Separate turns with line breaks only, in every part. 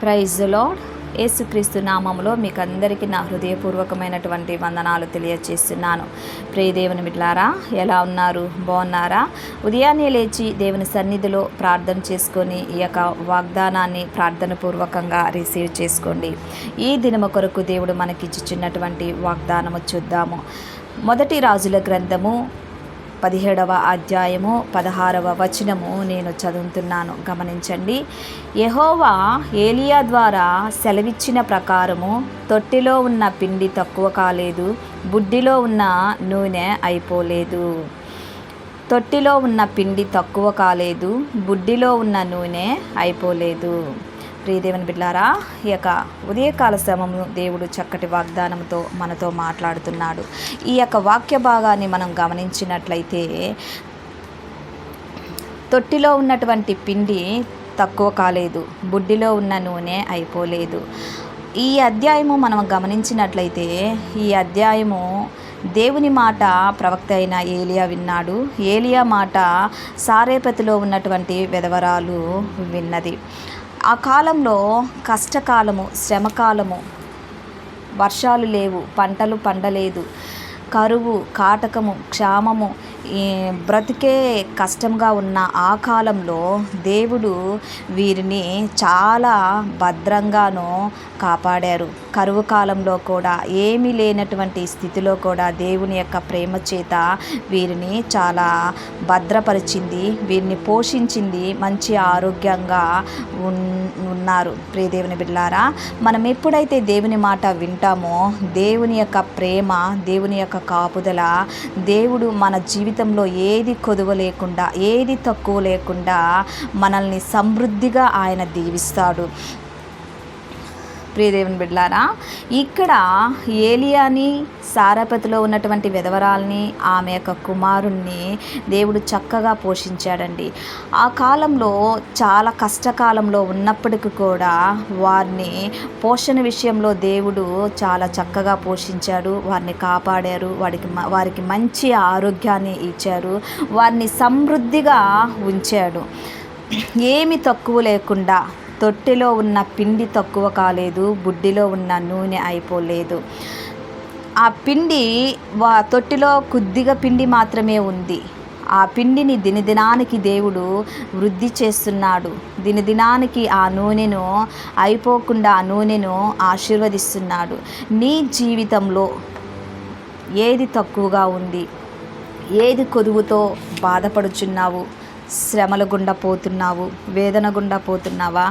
Praise the lord. యేసుక్రీస్తు నామములో మీకు అందరికీ నా హృదయపూర్వకమైనటువంటి వందనాలు తెలియజేస్తున్నాను. ప్రియ దేవుని బిడ్డలారా, ఎలా ఉన్నారు? బాగున్నారా? ఉదయాన్నే లేచి దేవుని సన్నిధిలో ప్రార్థన చేసుకొని ఈ యొక్క వాగ్దానాన్ని ప్రార్థన పూర్వకంగా రిసీవ్ చేసుకోండి. ఈ దినము కొరకు దేవుడు మనకిచ్చుచున్నటువంటి వాగ్దానము చూద్దాము. మొదటి రాజుల గ్రంథము 17వ అధ్యాయము 16వ వచనము నేను చదువుతున్నాను, గమనించండి. యెహోవా ఏలియా ద్వారా సెలవిచ్చిన ప్రకారము తొట్టిలో ఉన్న పిండి తక్కువ కాలేదు, బుడ్డిలో ఉన్న నూనె అయిపోలేదు. తొట్టిలో ఉన్న పిండి తక్కువ కాలేదు, బుడ్డిలో ఉన్న నూనె అయిపోలేదు. ప్రియదేవుని బిడ్డలారా, ఈ యొక్క ఉదయకాల సమయము దేవుడు చక్కటి వాగ్దానంతో మనతో మాట్లాడుతున్నాడు. ఈ యొక్క వాక్య భాగాన్ని మనం గమనించినట్లయితే, తొట్టిలో ఉన్నటువంటి పిండి తక్కువ కాలేదు, బుడ్డిలో ఉన్న నూనె అయిపోలేదు. ఈ అధ్యాయము మనం గమనించినట్లయితే, ఈ అధ్యాయము దేవుని మాట ప్రవక్త అయిన ఏలియా విన్నాడు. ఏలియా మాట సారేపతిలో ఉన్నటువంటి విధవరాలు విన్నది. ఆ కాలంలో కష్టకాలము, శ్రమకాలము, వర్షాలు లేవు, పంటలు పండలేదు, కరువు, కాటకము, క్షామము, బ్రతికే కష్టంగా ఉన్న ఆ కాలంలో దేవుడు వీరిని చాలా భద్రంగానూ కాపాడారు. కరువు కాలంలో కూడా, ఏమీ లేనటువంటి స్థితిలో కూడా దేవుని యొక్క ప్రేమ చేత వీరిని చాలా భద్రపరిచింది, వీరిని పోషించింది, మంచి ఆరోగ్యంగా ఉన్నారు. ప్రియ దేవుని బిడ్డలారా, మనం ఎప్పుడైతే దేవుని మాట వింటామో, దేవుని యొక్క ప్రేమ, దేవుని యొక్క కాపుదల, దేవుడు మన జీవితంలో ఏది కొదువ లేకుండా, ఏది తక్కువ లేకుండా మనల్ని సమృద్ధిగా ఆయన దీవిస్తాడు. ప్రియదేవుని బిడ్డలారా, ఇక్కడ ఏలియాని, సారపతిలో ఉన్నటువంటి విధవరాల్ని, ఆమె యొక్క కుమారుణ్ణి దేవుడు చక్కగా పోషించాడండి. ఆ కాలంలో చాలా కష్టకాలంలో ఉన్నప్పటికీ కూడా వారిని పోషణ విషయంలో దేవుడు చాలా చక్కగా పోషించాడు, వారిని కాపాడారు, వారికి మంచి ఆరోగ్యాన్ని ఇచ్చారు, వారిని సమృద్ధిగా ఉంచాడు. ఏమి తక్కువ లేకుండా. తొట్టిలో ఉన్న పిండి తక్కువ కాలేదు, బుడ్డిలో ఉన్న నూనె అయిపోలేదు. ఆ పిండి తొట్టిలో కొద్దిగా పిండి మాత్రమే ఉంది. ఆ పిండిని దినదినానికి దేవుడు వృద్ధి చేస్తున్నాడు. దినదినానికి ఆ నూనెను అయిపోకుండా ఆ నూనెను ఆశీర్వదిస్తున్నాడు. నీ జీవితంలో ఏది తక్కువగా ఉంది? ఏది కొదువుతో బాధపడుచున్నావు? శ్రమల గుండా పోతున్నావు, వేదన గుండా పోతున్నావా?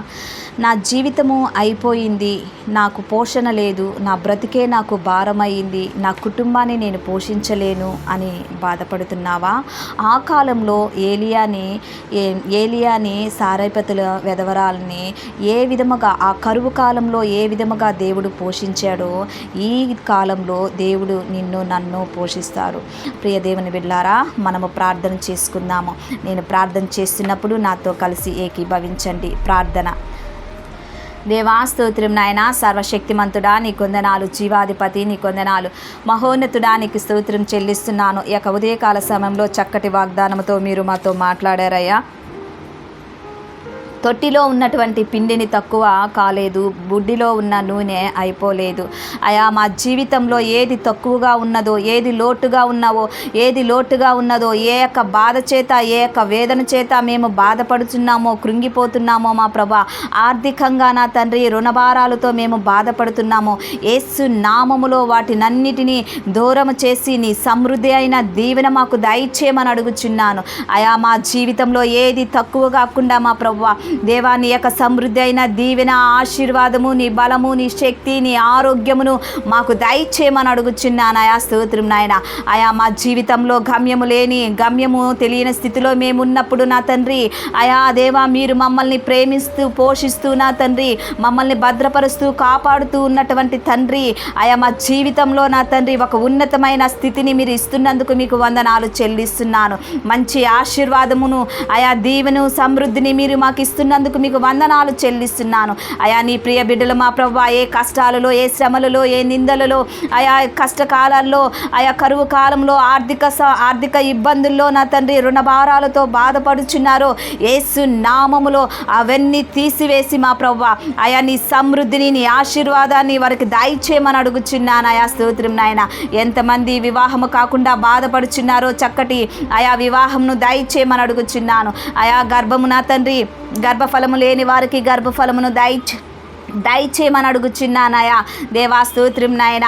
నా జీవితము అయిపోయింది, నాకు పోషణ లేదు, నా బ్రతికే నాకు భారమైంది, నా కుటుంబాన్ని నేను పోషించలేను అని బాధపడుతున్నావా? ఆ కాలంలో ఏలియాని సారైపతుల విధవరాల్ని ఏ విధముగా, ఆ కరువు కాలంలో ఏ విధముగా దేవుడు పోషించాడో ఈ కాలంలో దేవుడు నిన్ను నన్ను పోషిస్తారు. ప్రియ దేవుని బిడ్డలారా, మనము ప్రార్థన చేసుకుందాము. నేను ప్రార్థన చేస్తున్నప్పుడు నాతో కలిసి ఏకీభవించండి. ప్రార్థన. దేవా, స్తోత్రం నాయనా, సర్వశక్తిమంతుడా, నీ కొందనాలు, జీవాధిపతి నీ కొందనాలు, మహోన్నతుడా నీకు స్తోత్రం చెల్లిస్తున్నాను. ఈ యొక్క ఉదయకాల సమయంలో చక్కటి వాగ్దానంతో మీరు మాతో మాట్లాడారయ్యా. తొట్టిలో ఉన్నటువంటి పిండిని తక్కువ కాలేదు, బుడ్డిలో ఉన్న నూనె అయిపోలేదు. అయా, మా జీవితంలో ఏది తక్కువగా ఉన్నదో, ఏది లోటుగా ఉన్నదో, ఏ యొక్క బాధ చేత, ఏ యొక్క వేదన చేత మేము బాధపడుతున్నామో, కృంగిపోతున్నామో మా ప్రభా, ఆర్థికంగా నా తండ్రి రుణభారాలతో మేము బాధపడుతున్నామో, యేసు నామములో వాటినన్నిటినీ దూరం చేసి నీ సమృద్ధి అయిన దీవెన మాకు దయచేయమని అడుగుచున్నాను. అయా, మా జీవితంలో ఏది తక్కువ కాకుండా మా ప్రభువా, దేవా, నీ యొక్క సమృద్ధి అయిన దీవెన, ఆశీర్వాదము, నీ బలము, నీ శక్తి, నీ ఆరోగ్యమును మాకు దయచేయమని అడుగుచున్నాను. ఆయా స్తోత్రం నాయన. ఆయా మా జీవితంలో గమ్యము తెలియని స్థితిలో మేము ఉన్నప్పుడు నా తండ్రి, ఆయా దేవా, మీరు మమ్మల్ని ప్రేమిస్తూ పోషిస్తూ నా తండ్రి, మమ్మల్ని భద్రపరుస్తూ కాపాడుతూ ఉన్నటువంటి తండ్రి, ఆయా మా జీవితంలో నా తండ్రి ఒక ఉన్నతమైన స్థితిని మీరు ఇస్తున్నందుకు మీకు వందనాలు చెల్లిస్తున్నాను. మంచి ఆశీర్వాదమును, ఆయా దీవెను, సమృద్ధిని మీరు మాకు ఇస్తున్నారు ఆశీర్వదిస్తున్నందుకు మీకు వందనాలు చెల్లిస్తున్నాను. అయా నీ ప్రియ బిడ్డలు మా ప్రభువా ఏ కష్టాలలో, ఏ శ్రమలలో, ఏ నిందలలో, ఆయా కష్టకాలాల్లో, ఆయా కరువు కాలంలో, ఆర్థిక ఇబ్బందుల్లో నా తండ్రి రుణ భారాలతో బాధపడుచున్నారో యేసు నామములో అవన్నీ తీసివేసి మా ప్రభువా ఆయా నీ సమృద్ధిని, నీ ఆశీర్వాదాన్ని వారికి దయచేయమని అడుగుచున్నాను. ఆయా స్తోత్రం నాయన. ఎంతమంది వివాహము కాకుండా బాధపడుచున్నారో చక్కటి ఆయా వివాహంను దయచేయమని అడుగుచున్నాను. ఆయా గర్భము నా తండ్రి గర్భఫలము లేని వారికి గర్భఫలమును దయచేయమని అడుగుచున్నానయా. దేవా స్తోత్రం నాయన.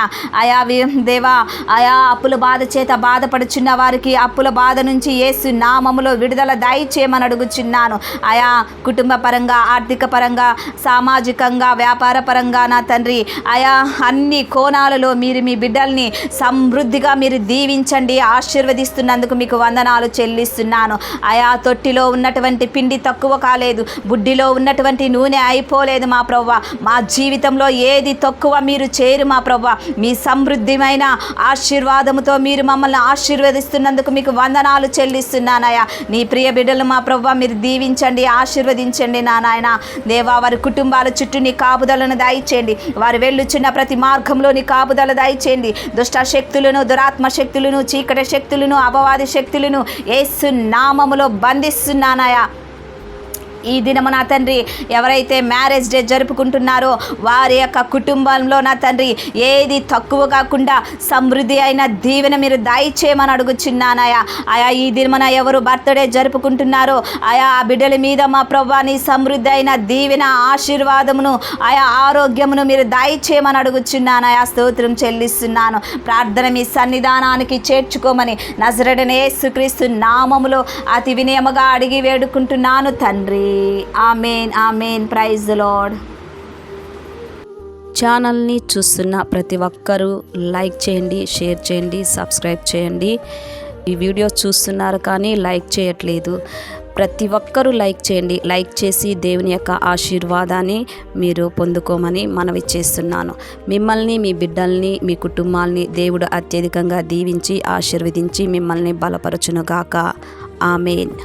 దేవా ఆయా అప్పుల బాధ చేత బాధపడుచున్న వారికి అప్పుల బాధ నుంచి యేసు నామములో విడుదల దయచేయమని అడుగుచున్నాను. ఆయా కుటుంబ పరంగా, ఆర్థిక పరంగా, సామాజికంగా, వ్యాపార పరంగా నా తండ్రి ఆయా అన్ని కోణాలలో మీరు మీ బిడ్డల్ని సమృద్ధిగా మీరు దీవించండి. ఆశీర్వదిస్తున్నందుకు మీకు వందనాలు చెల్లిస్తున్నాను. ఆయా తొట్టిలో ఉన్నటువంటి పిండి తక్కువ కాలేదు, బుడ్డిలో ఉన్నటువంటి నూనె అయిపోలేదు మా ప్రభువా. మా జీవితంలో ఏది తక్కువ మీరు చేయరు మా ప్రభువా. మీ సమృద్ధిమైన ఆశీర్వాదముతో మీరు మమ్మల్ని ఆశీర్వదిస్తున్నందుకు మీకు వందనాలు చెల్లిస్తున్నానయ్యా. నీ ప్రియ బిడ్డలు మా ప్రభువా మీరు దీవించండి, ఆశీర్వదించండి నా నాయన. దేవా వారి కుటుంబాల చుట్టూ నీ కాపుదలను దయచేయండి. వారు వెళ్ళుచున్న ప్రతి మార్గంలో నీ కాపుదల దయచేయండి. దుష్ట శక్తులను, దురాత్మ శక్తులను, చీకటి శక్తులను, అపవాది శక్తులను యేసు నామములో బంధిస్తున్నానయ్యా. ఈ దినము నా తండ్రి ఎవరైతే మ్యారేజ్ డే జరుపుకుంటున్నారో వారి యొక్క కుటుంబంలో నా తండ్రి ఏది తక్కువ కాకుండా సమృద్ధి అయిన దీవెన మీరు దయచేయమని అడుగుచున్నానయా. ఆయా ఈ దినమున ఎవరు బర్త్డే జరుపుకుంటున్నారో ఆయా ఆ బిడ్డల మీద మా ప్రభువా నీ సమృద్ధి అయిన దీవెన, ఆశీర్వాదమును, ఆయా ఆరోగ్యమును మీరు దయచేయమని అడుగుచున్నానయా. స్తోత్రం చెల్లిస్తున్నాను. ప్రార్థన మీ సన్నిధానానికి చేర్చుకోమని నజరేయుడైన యేసుక్రీస్తు నామములో అతి వినయముగా అడిగి వేడుకుంటున్నాను తండ్రి. Amen, amen. Praise the lord.
ఛానల్ని చూస్తున్న ప్రతి ఒక్కరూ లైక్ చేయండి, షేర్ చేయండి, సబ్స్క్రైబ్ చేయండి. ఈ వీడియో చూస్తున్నారు కానీ లైక్ చేయట్లేదు. ప్రతి ఒక్కరూ లైక్ చేయండి. లైక్ చేసి దేవుని యొక్క ఆశీర్వాదాన్ని మీరు పొందుకోమని మనవి చేస్తున్నాను. మిమ్మల్ని, మీ బిడ్డల్ని, మీ కుటుంబాల్ని దేవుడు అత్యధికంగా దీవించి ఆశీర్వదించి మిమ్మల్ని బలపరచునుగాక. ఆమేన్.